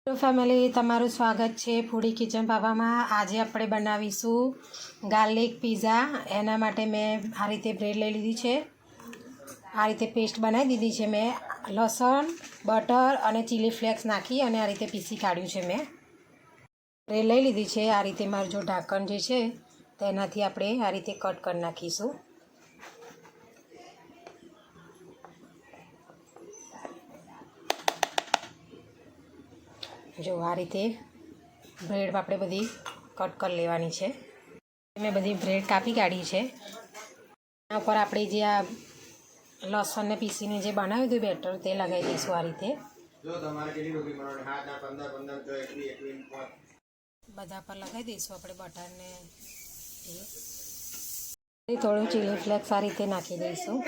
Hello family, તમારું સ્વાગત છે ફૂડી કિચન પાપામાં। આજે આપણે બનાવીશું ગાર્લિક પિઝા। એના માટે મેં આ રીતે બ્રેડ લઈ લીધી છે। આ રીતે પેસ્ટ બનાવી દીધી છે મેં। લસણ, બટર અને ચીલી ફ્લેક્સ નાખી અને આ રીતે પીસી કાઢ્યું છે મેં। બ્રેડ લઈ લીધી છે। આ રીતે મારું જો ઢાંકણ જે છે તેનાથી આપણે આ રીતે કટ કરી નાખીશું। જો આ રીતે બ્રેડ આપણે બધી કટ કરી લેવાની છે। મેં બધી બ્રેડ કાપી કાઢી છે। એના ઉપર આપણે જે આ લસણને પીસીને જે બનાવ્યું હતું બેટર તે લગાવી દઈશું આ રીતે। બધા પર લગાવી દઈશું આપણે બટરને। થોડું ચીલી ફ્લેક્સ આ રીતે નાખી દઈશું।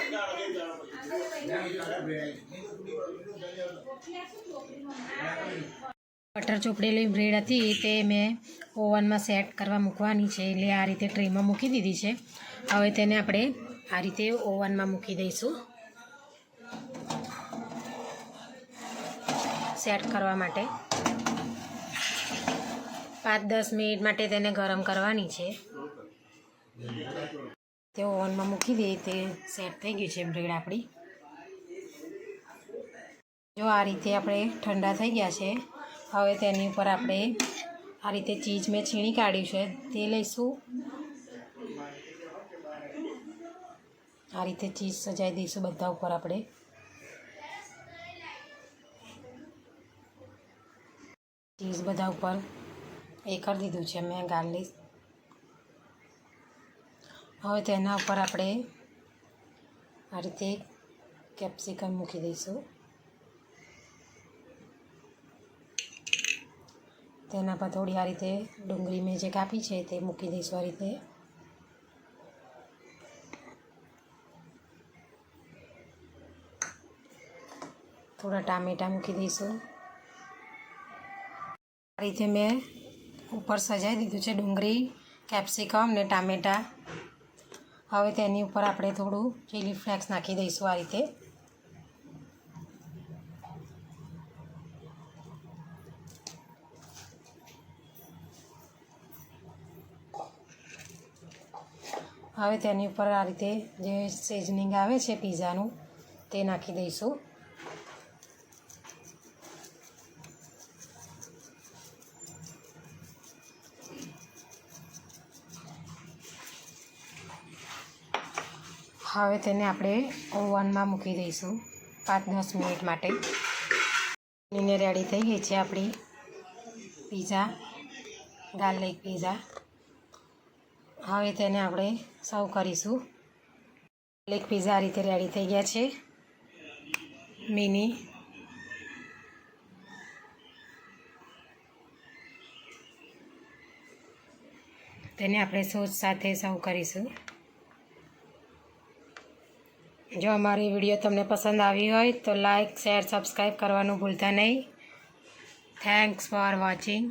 બટર ચોપડેલી બ્રેડ હતી તે મેં ઓવનમાં સેટ કરવા મૂકવાની છે, એટલે આ રીતે ટ્રેમાં મૂકી દીધી છે। હવે તેને આપણે આ રીતે ઓવનમાં મૂકી દઈશું સેટ કરવા માટે। 5-10 મિનિટ માટે તેને ગરમ કરવાની છે। તે ઓવનમાં મૂકી દઈએ તે સેટ થઈ ગઈ છે બ્રેડ આપણી। જો આ રીતે આપણે ઠંડા થઈ ગયા છે। હવે તેની ઉપર આપણે આ રીતે ચીઝ મેં છીણી કાઢ્યું છે તે લઈશું। આ રીતે ચીઝ સજાવી દઈશું બધા ઉપર આપણે। ચીઝ બધા ઉપર એ કરી દીધું છે મેં ગાર્લિક। હવે તેના ઉપર આપણે આ રીતે કેપ્સિકમ મૂકી દઈશું। તેના પર થોડી આ રીતે ડુંગળી મેં જે કાપી છે તે મૂકી દઈશું આ રીતે। થોડા ટામેટાં મૂકી દઈશું। આ રીતે મેં ઉપર સજાવી દીધું છે ડુંગળી, કેપ્સિકમ ને ટામેટાં। હવે તેની ઉપર આપણે થોડું ચીલી ફ્લેક્સ નાખી દઈશું આ રીતે। હવે તેની ઉપર આ રીતે જે સિઝનિંગ આવે છે પિઝાનું તે નાખી દઈશું। હવે તેને આપણે ઓવનમાં મૂકી દઈશું 5-10 મિનિટ માટે। એને રેડી થઈ ગઈ છે આપણી પિઝા, ગાર્લિક પિઝા। હવે તેને આપણે સર્વ કરીશું। ગાર્લિક પિઝા આ રીતે રેડી થઈ ગયા છે મિની। તેને આપણે સોસ સાથે સર્વ કરીશું। જો અમારી વિડીયો તમને પસંદ આવી હોય તો લાઈક, શેર, સબસ્ક્રાઈબ કરવાનું ભૂલતા નહીં। Thanks for watching.